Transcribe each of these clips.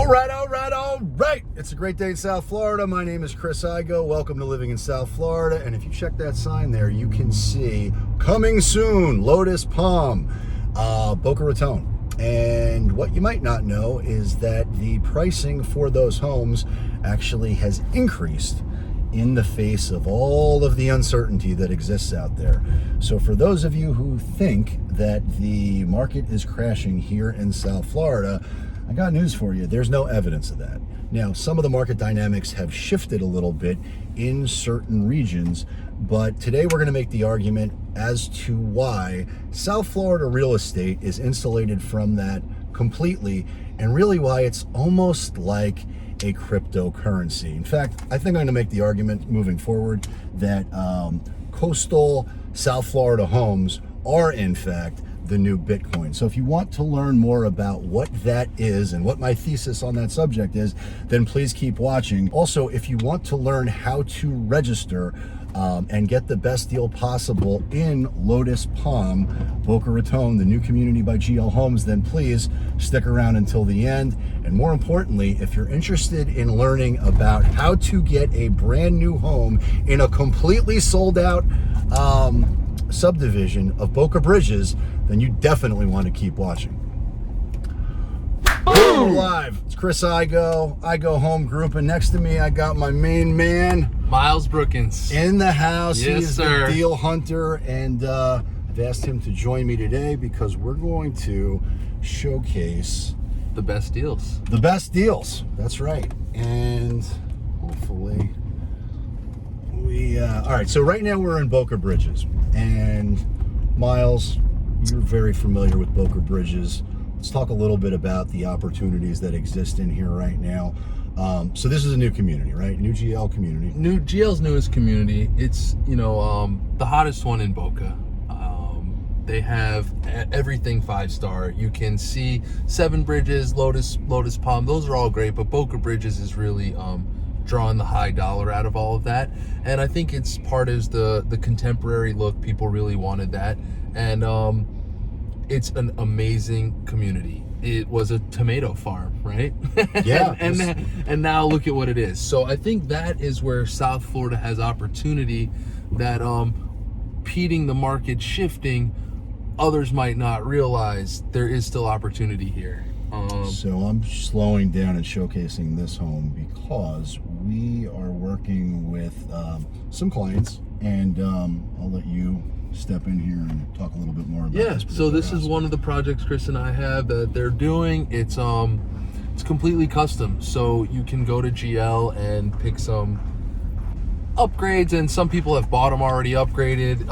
All right. It's a great day in South Florida. My name is Chris Igoe. Welcome to Living in South Florida. And if you check that sign there, you can see coming soon, Lotus Palm, Boca Raton. And what you might not know is that the pricing for those homes actually has increased in the face of all of the uncertainty that exists out there. So for those of you who think that the market is crashing here in South Florida, I got news for you. There's no evidence of that. Now, some of the market dynamics have shifted a little bit in certain regions, but today we're going to make the argument as to why South Florida real estate is insulated from that completely, and really why it's almost like a cryptocurrency. In fact, I think I'm going to make the argument moving forward that coastal South Florida homes are in fact the new Bitcoin. So if you want to learn more about what that is and what my thesis on that subject is, then please keep watching. Also, if you want to learn how to register and get the best deal possible in Lotus Palm, Boca Raton, the new community by GL Homes, then please stick around until the end. And more importantly, if you're interested in learning about how to get a brand new home in a completely sold out subdivision of Boca Bridges, then you definitely want to keep watching. Boom! Live. It's Chris Igoe Home Group, and next to me I got my main man, Miles Brookins, in the house. Yes, he is sir. The deal hunter, and I've asked him to join me today because we're going to showcase the best deals. The best deals. That's right. And hopefully we all right, so right now we're in Boca Bridges, and Miles, you're very familiar with Boca Bridges. Let's talk a little bit about the opportunities that exist in here right now. So this is a new community, right? New GL community. GL's newest community. It's, the hottest one in Boca. They have everything 5-star. You can see 7 Bridges, Lotus Palm. Those are all great, but Boca Bridges is really drawing the high dollar out of all of that. And I think it's part of the contemporary look. People really wanted that. And it's an amazing community. It was a tomato farm, right? Yeah. and now look at what it is. So I think that is where South Florida has opportunity that impeding the market shifting, others might not realize there is still opportunity here. So I'm slowing down and showcasing this home because we are working with some clients, and I'll let you step in here and talk a little bit more about this. So this is one of the projects Chris and I have that they're doing. It's completely custom, so you can go to GL and pick some upgrades, and some people have bought them already upgraded.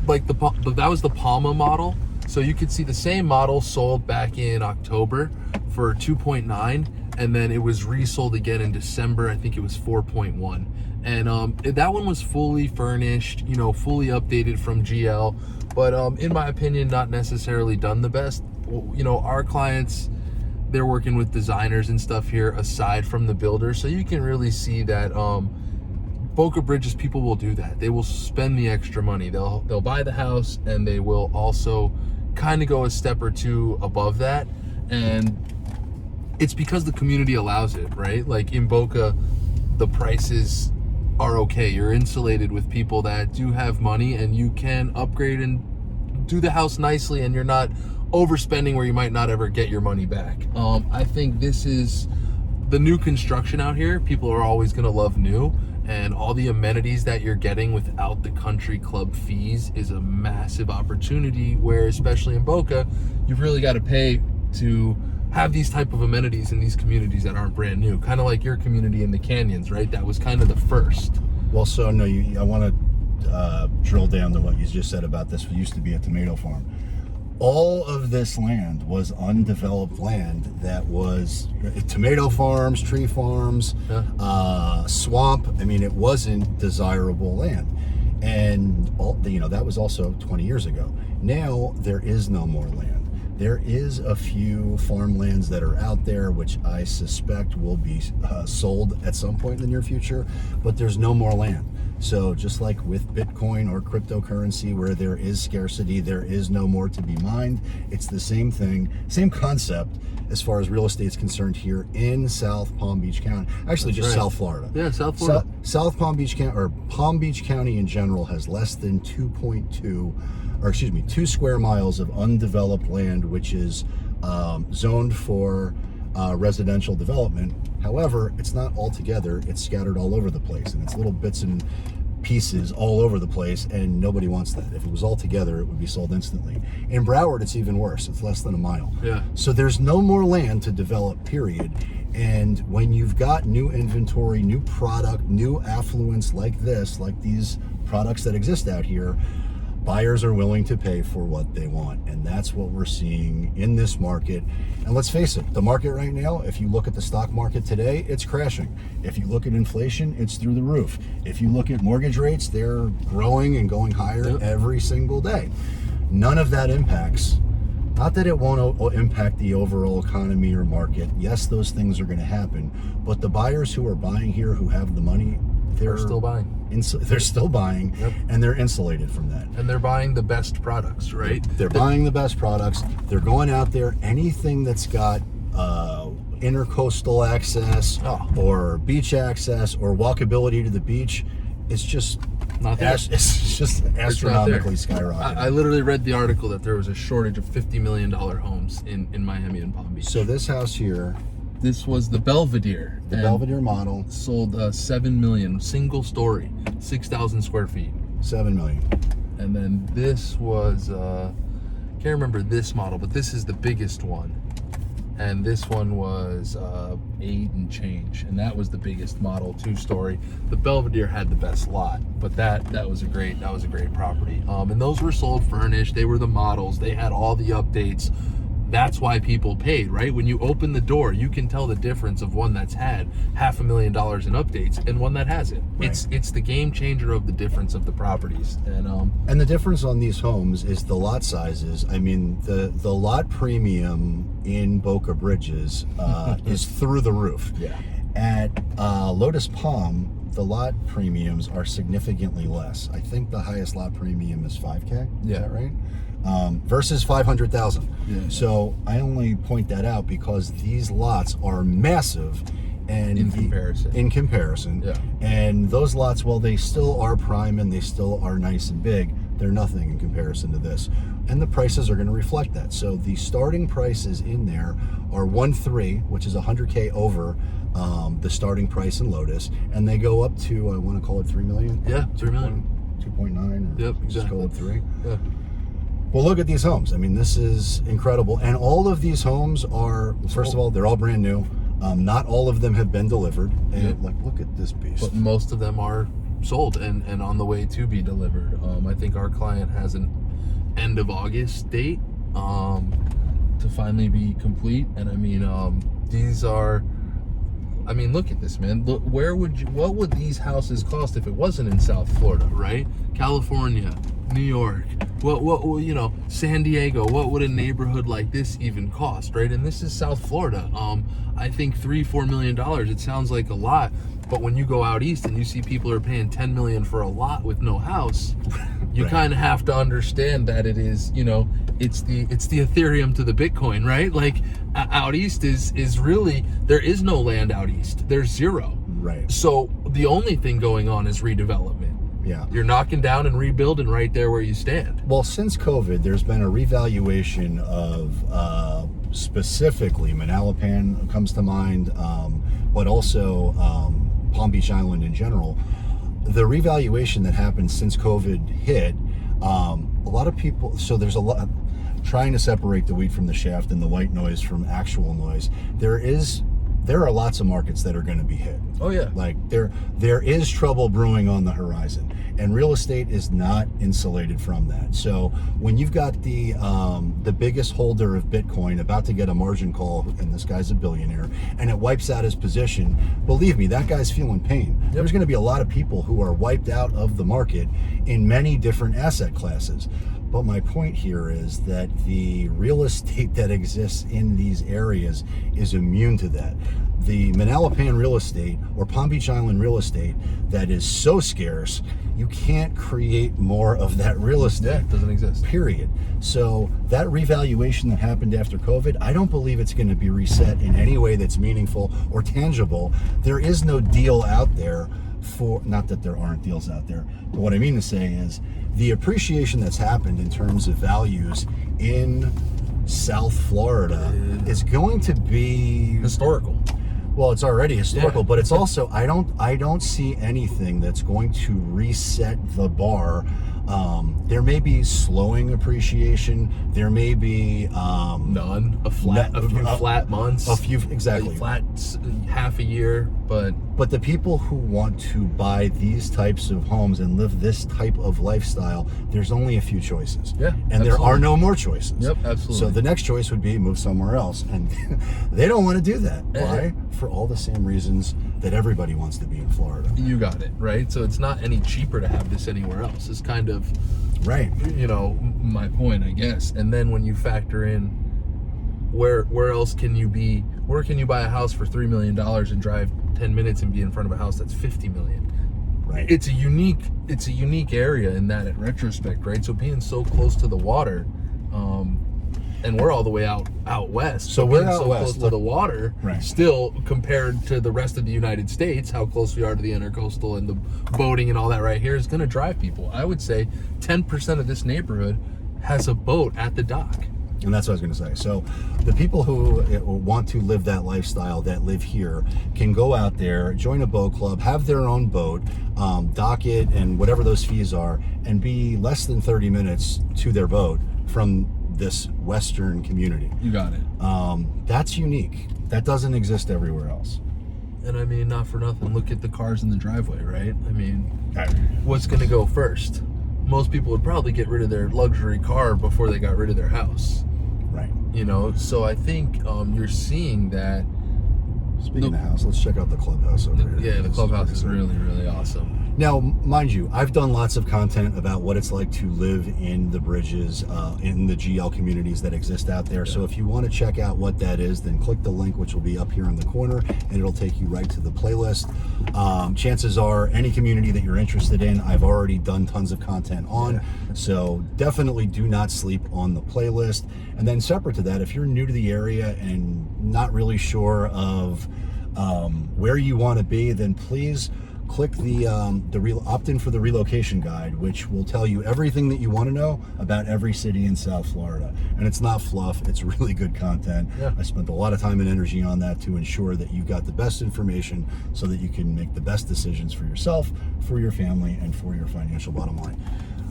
Like that was the Palma model, so you could see the same model sold back in October for 2.9, and then it was resold again in December. I think it was 4.1. And that one was fully furnished, fully updated from GL, but in my opinion, not necessarily done the best. Our clients, they're working with designers and stuff here aside from the builder, so you can really see that Boca Bridges people will do that. They will spend the extra money. They'll buy the house, and they will also kind of go a step or two above that, and it's because the community allows it, right? Like in Boca, the prices are okay. You're insulated with people that do have money, and you can upgrade and do the house nicely, and you're not overspending where you might not ever get your money back. I think this is the new construction out here. People are always going to love new, and all the amenities that you're getting without the country club fees is a massive opportunity, where especially in Boca, you've really got to pay to have these type of amenities in these communities that aren't brand new, kind of like your community in the Canyons, right? That was kind of the first. Well, so no, I want to drill down to what you just said about this. It used to be a tomato farm. All of this land was undeveloped land that was tomato farms, tree farms, swamp. I mean, it wasn't desirable land. And that was also 20 years ago. Now there is no more land. There is a few farmlands that are out there, which I suspect will be sold at some point in the near future, but there's no more land. So just like with Bitcoin or cryptocurrency, where there is scarcity, there is no more to be mined. It's the same thing, same concept as far as real estate is concerned here in South Palm Beach County. Actually, That's just right. South Florida. Yeah, South Florida. South Palm Beach County, or Palm Beach County in general, has less than 2 square miles of undeveloped land, which is zoned for residential development. However, it's not all together. It's scattered all over the place, and it's little bits and pieces all over the place, and nobody wants that. If it was all together, it would be sold instantly. In Broward, it's even worse. It's less than a mile. Yeah. So there's no more land to develop, period. And when you've got new inventory, new product, new affluence like this, like these products that exist out here, buyers are willing to pay for what they want. And that's what we're seeing in this market. And let's face it, the market right now, if you look at the stock market today, it's crashing. If you look at inflation, it's through the roof. If you look at mortgage rates, they're growing and going higher every single day. None of that impacts, not that it won't impact the overall economy or market. Yes, those things are going to happen. But the buyers who are buying here, who have the money, they're still buying. They're still buying, and they're insulated from that. And they're buying the best products, right? They're buying the best products. They're going out there. Anything that's got intercoastal access or beach access or walkability to the beach, it's just not there. It's just astronomically skyrocketing. I literally read the article that there was a shortage of $50 million homes in Miami and Palm Beach. So this house here, this was the Belvedere. the Belvedere model, Sold $7 million, single story, 6,000 square feet. $7 million. And then this was, can't remember this model, but this is the biggest one. And this one was 8 and change, and that was the biggest model, 2-story. The Belvedere had the best lot, but that was a great property. And those were sold furnished. They were the models. They had all the updates. That's why people paid, right? When you open the door, you can tell the difference of one that's had $500,000 in updates and one that hasn't. Right. It's the game changer of the difference of the properties. And the difference on these homes is the lot sizes. I mean, the lot premium in Boca Bridges is through the roof. Yeah. At Lotus Palm, the lot premiums are significantly less. I think the highest lot premium is $5K. Yeah. Is that right? Versus $500,000. Yeah. So I only point that out because these lots are massive, and in comparison. Yeah. And those lots, while they still are prime and they still are nice and big, they're nothing in comparison to this. And the prices are going to reflect that. So the starting prices in there are 1.3, which is $100K over the starting price in Lotus, and they go up to, I want to call it $3 million. Yeah, $3 million. 2.9. Yep, exactly. Just go with 3. Yeah. Well, look at these homes. I mean, this is incredible. And all of these homes are, first of all, they're all brand new. Not all of them have been delivered. And look at this beast. But most of them are sold and on the way to be delivered. I think our client has an end of August date to finally be complete. And I mean, these are, I mean, look at this, man. Look, what would these houses cost if it wasn't in South Florida, right? California, New York, what you know, San Diego, what would a neighborhood like this even cost, right? And this is South Florida. I think $3-4 million, it sounds like a lot, but when you go out east and you see people are paying $10 million for a lot with no house, you kind of have to understand that it is, you know, it's the Ethereum to the Bitcoin, right? Like out east is really, there is no land out east. There's zero. Right. So the only thing going on is redevelopment. Yeah. You're knocking down and rebuilding right there where you stand. Well, since COVID, there's been a revaluation of specifically Manalapan comes to mind, but also Palm Beach Island in general. The revaluation that happened since COVID hit, a lot of people, so there's a lot, trying to separate the wheat from the chaff and the white noise from actual noise. There are lots of markets that are going to be hit. Oh yeah. Like there is trouble brewing on the horizon, and real estate is not insulated from that. So when you've got the biggest holder of Bitcoin about to get a margin call, and this guy's a billionaire, and it wipes out his position, believe me, that guy's feeling pain. Yep. There's going to be a lot of people who are wiped out of the market in many different asset classes. But my point here is that the real estate that exists in these areas is immune to that. The Manalapan real estate or Palm Beach Island real estate that is so scarce, you can't create more of that real estate. Yeah, it doesn't exist. Period. So that revaluation that happened after COVID, I don't believe it's going to be reset in any way that's meaningful or tangible. There is no deal out there for, not that there aren't deals out there, but what I mean to say is the appreciation that's happened in terms of values in South Florida is going to be historical. Well, it's already historical, Yeah. but it's also I don't see anything that's going to reset the bar. There may be slowing appreciation. There may be None. A few flat months. A few exactly. Flat half a year, but the people who want to buy these types of homes and live this type of lifestyle, there's only a few choices. Yeah, and there are no more choices. Yep, absolutely. So the next choice would be move somewhere else, and they don't want to do that. Why? For all the same reasons that everybody wants to be in Florida. You got it, right? So it's not any cheaper to have this anywhere else. It's kind of, right, my point, I guess. And then when you factor in where else can you be, where can you buy a house for $3 million and drive 10 minutes and be in front of a house that's 50 million? Right. It's a unique area in that in retrospect, right? So being so close to the water, and we're all the way out west. So we're being out so west, close to the water, right. Still compared to the rest of the United States, how close we are to the intercoastal and the boating and all that right here is going to drive people. I would say 10% of this neighborhood has a boat at the dock. And that's what I was going to say. So the people who want to live that lifestyle that live here can go out there, join a boat club, have their own boat, dock it and whatever those fees are, and be less than 30 minutes to their boat from this western community. You got it. That's unique. That doesn't exist everywhere else. And I mean, not for nothing, look at the cars in the driveway, right? I mean, what's going to go first? Most people would probably get rid of their luxury car before they got rid of their house. Right. So I think you're seeing that. Speaking of the house, let's check out the clubhouse over here. Yeah, the clubhouse is really, really awesome. Now, mind you, I've done lots of content about what it's like to live in the bridges, in the GL communities that exist out there. Yeah. So if you want to check out what that is, then click the link, which will be up here in the corner, and it'll take you right to the playlist. Chances are, any community that you're interested in, I've already done tons of content on. Yeah. So definitely do not sleep on the playlist. And then separate to that, if you're new to the area and not really sure of where you want to be, then please click the opt in for the relocation guide, which will tell you everything that you want to know about every city in South Florida. And it's not fluff, it's really good content. Yeah. I spent a lot of time and energy on that to ensure that you've got the best information so that you can make the best decisions for yourself, for your family, and for your financial bottom line.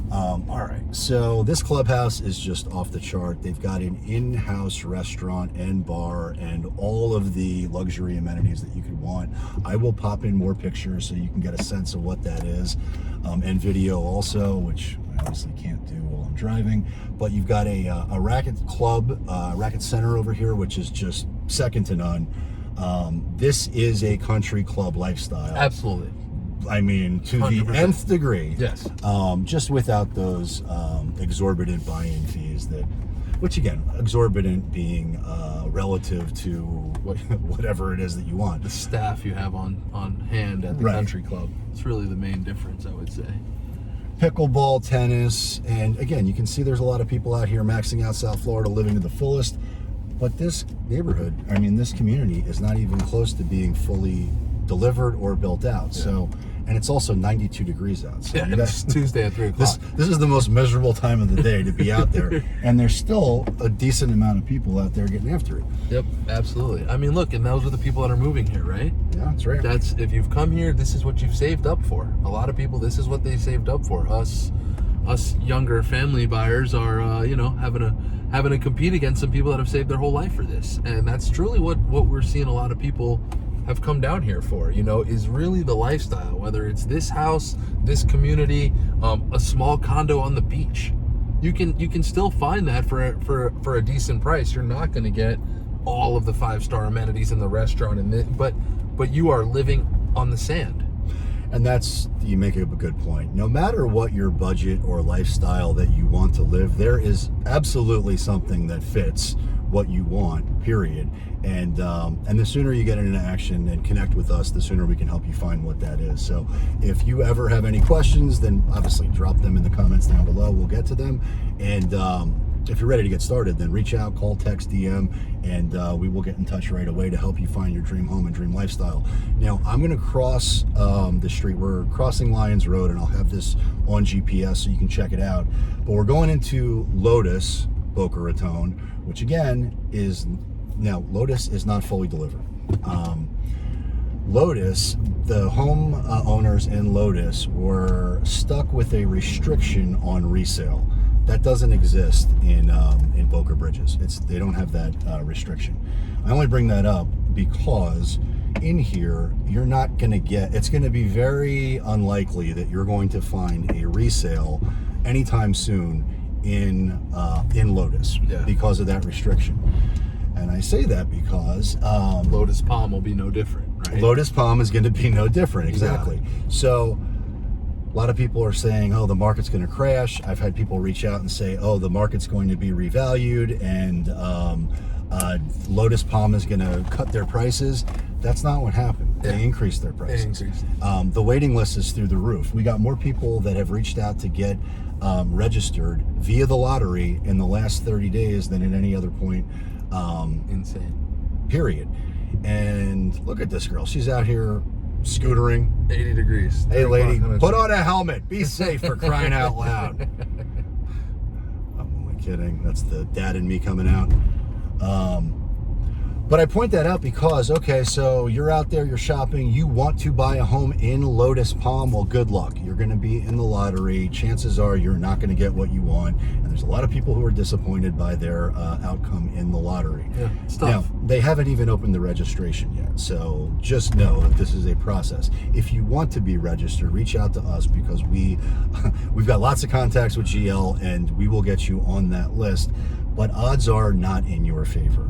All right, so this clubhouse is just off the chart. They've got an in-house restaurant and bar and all of the luxury amenities that you could want. I will pop in more pictures so you can get a sense of what that is, and video also, which I obviously can't do while I'm driving. But you've got a racket club, racket center over here, which is just second to none. This is a country club lifestyle. Absolutely. I mean, to 100%. The nth degree. Yes. Just without those exorbitant buy-in fees which again, exorbitant being relative to whatever it is that you want. The staff you have on hand at the country club. It's really the main difference, I would say. Pickleball, tennis, and again, you can see there's a lot of people out here maxing out South Florida, living to the fullest. But this neighborhood, this community is not even close to being fully delivered or built out. Yeah. So, and it's also 92 degrees out. So yeah, it's Tuesday at 3 o'clock. This is the most miserable time of the day to be out there. And there's still a decent amount of people out there getting after it. Yep, absolutely. I mean, look, and those are the people that are moving here, right? Yeah, that's right. If you've come here, this is what you've saved up for. A lot of people, this is what they saved up for. Us younger family buyers are, having to compete against some people that have saved their whole life for this. And that's truly what we're seeing a lot of people have come down here for, is really the lifestyle, whether it's this house, this community, a small condo on the beach. You can still find that for a decent price. You're not going to get all of the 5-star amenities in the restaurant, but you are living on the sand. And you make a good point. No matter what your budget or lifestyle that you want to live, there is absolutely something that fits what you want, period. And the sooner you get into action and connect with us, the sooner we can help you find what that is. So if you ever have any questions, then obviously drop them in the comments down below. We'll get to them. And if you're ready to get started, then reach out, call, text, DM, and we will get in touch right away to help you find your dream home and dream lifestyle. Now, I'm going to cross the street. We're crossing Lyons Road, and I'll have this on GPS so you can check it out. But we're going into Lotus, Boca Raton, which again now Lotus is not fully delivered. Lotus, the home owners in Lotus were stuck with a restriction on resale. That doesn't exist in Boca Bridges. They don't have that restriction. I only bring that up because in here you're not going to get. It's going to be very unlikely that you're going to find a resale anytime soon in Lotus because of that restriction. And I say that because Lotus Palm will be no different, right? Lotus Palm is going to be no different, exactly. So a lot of people are saying, oh, the market's going to crash. I've had people reach out and say, oh, the market's going to be revalued and Lotus Palm is going to cut their prices. That's not what happened. They increased their prices. The waiting list is through the roof. We got more people that have reached out to get registered via the lottery in the last 30 days than at any other point. Insane. Period. And look at this girl. She's out here scootering. 80 degrees. Hey, lady, put on a helmet. Be safe, for crying out loud. I'm only kidding. That's the dad in me coming out. But I point that out because, okay, so you're out there, you're shopping, you want to buy a home in Lotus Palm. Well, good luck. You're going to be in the lottery. Chances are you're not going to get what you want. And there's a lot of people who are disappointed by their outcome in the lottery. Yeah, it's tough. Now, they haven't even opened the registration yet. So just know that this is a process. If you want to be registered, reach out to us because we've got lots of contacts with GL and we will get you on that list. But odds are not in your favor.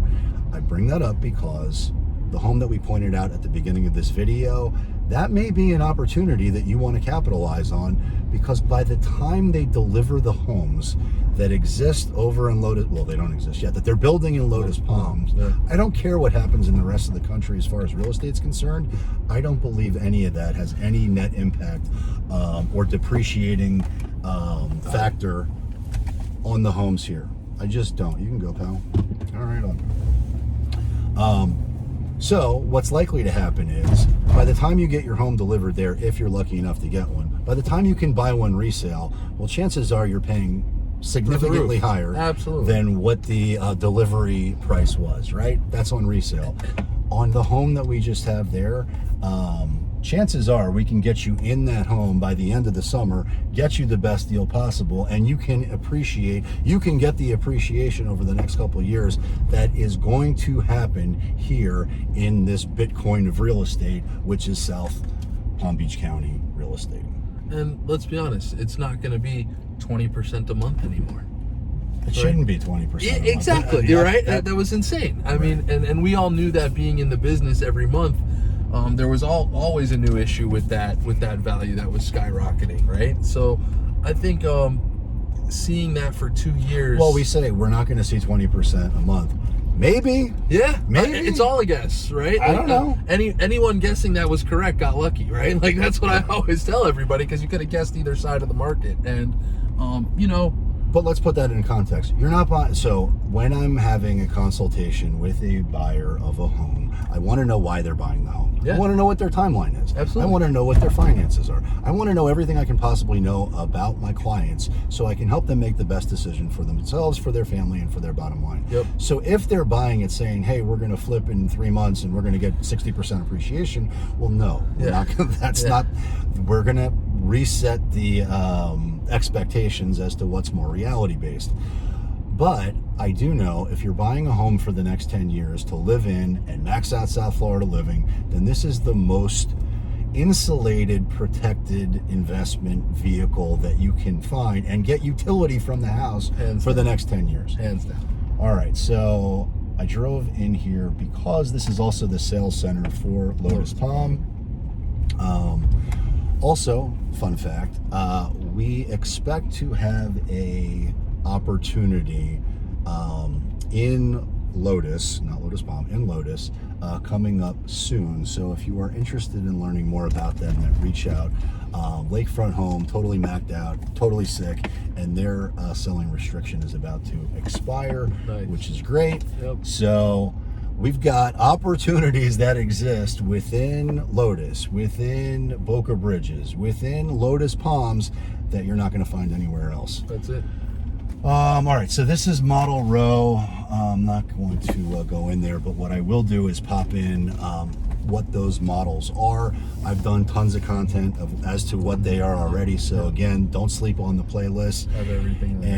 I bring that up because the home that we pointed out at the beginning of this video, that may be an opportunity that you want to capitalize on, because by the time they deliver the homes that exist over in Lotus, well, they don't exist yet, that they're building in Lotus Palms, I don't care what happens in the rest of the country as far as real estate's concerned. I don't believe any of that has any net impact or depreciating factor on the homes here. I just don't. You can go, pal. All right, on. So what's likely to happen is by the time you get your home delivered there, if you're lucky enough to get one, by the time you can buy one resale, well, chances are you're paying significantly higher than what the delivery price was, right? That's on resale. On the home that we just have there, chances are we can get you in that home by the end of the summer, get you the best deal possible, and you can get the appreciation over the next couple of years that is going to happen here in this Bitcoin of real estate, which is South Palm Beach County real estate. And let's be honest, it's not going to be 20% a month anymore. It shouldn't be 20%. Yeah, exactly. You're right. That was insane. I mean, and we all knew that being in the business every month. There was always a new issue with that value that was skyrocketing, right? So I think seeing that for 2 years. Well, we say we're not going to see 20% a month. Maybe. Yeah. Maybe. It's all a guess, right? I don't know. Anyone guessing that was correct got lucky, right? Like, that's what I always tell everybody, because you could have guessed either side of the market. And, But let's put that in context. You're not buying. So when I'm having a consultation with a buyer of a home, I want to know why they're buying the home. Yeah. I want to know what their timeline is. Absolutely. I want to know what their finances are. I want to know everything I can possibly know about my clients so I can help them make the best decision for themselves, for their family, and for their bottom line. Yep. So if they're buying it saying, hey, we're going to flip in 3 months and we're going to get 60% appreciation, well, no. We're not gonna, that's not. We're going to reset the expectations as to what's more reality based. But I do know if you're buying a home for the next 10 years to live in and max out South Florida living, then this is the most insulated, protected investment vehicle that you can find and get utility from the house for the next 10 years. Hands down. All right, so I drove in here because this is also the sales center for Lotus Palm. Also, fun fact, we expect to have a opportunity in Lotus, not Lotus Palm, in Lotus, coming up soon. So if you are interested in learning more about them, then reach out. Lakefront home, totally macked out, totally sick, and their selling restriction is about to expire, Nice. which is great. Yep. So we've got opportunities that exist within Lotus, within Boca Bridges, within Lotus Palms that you're not going to find anywhere else. That's it. All right, so this is Model Row. I'm not going to go in there, but what I will do is pop in what those models are. I've done tons of content as to what they are already. So again, don't sleep on the playlist. Have everything there.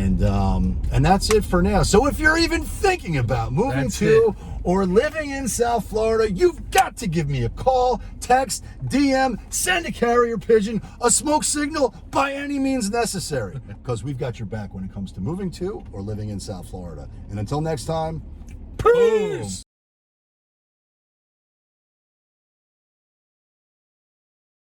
And that's it for now. So if you're even thinking about moving That's to it. or living in South Florida, you've got to give me a call, text, DM, send a carrier pigeon, a smoke signal, by any means necessary, because we've got your back when it comes to moving to or living in South Florida. And until next time, peace!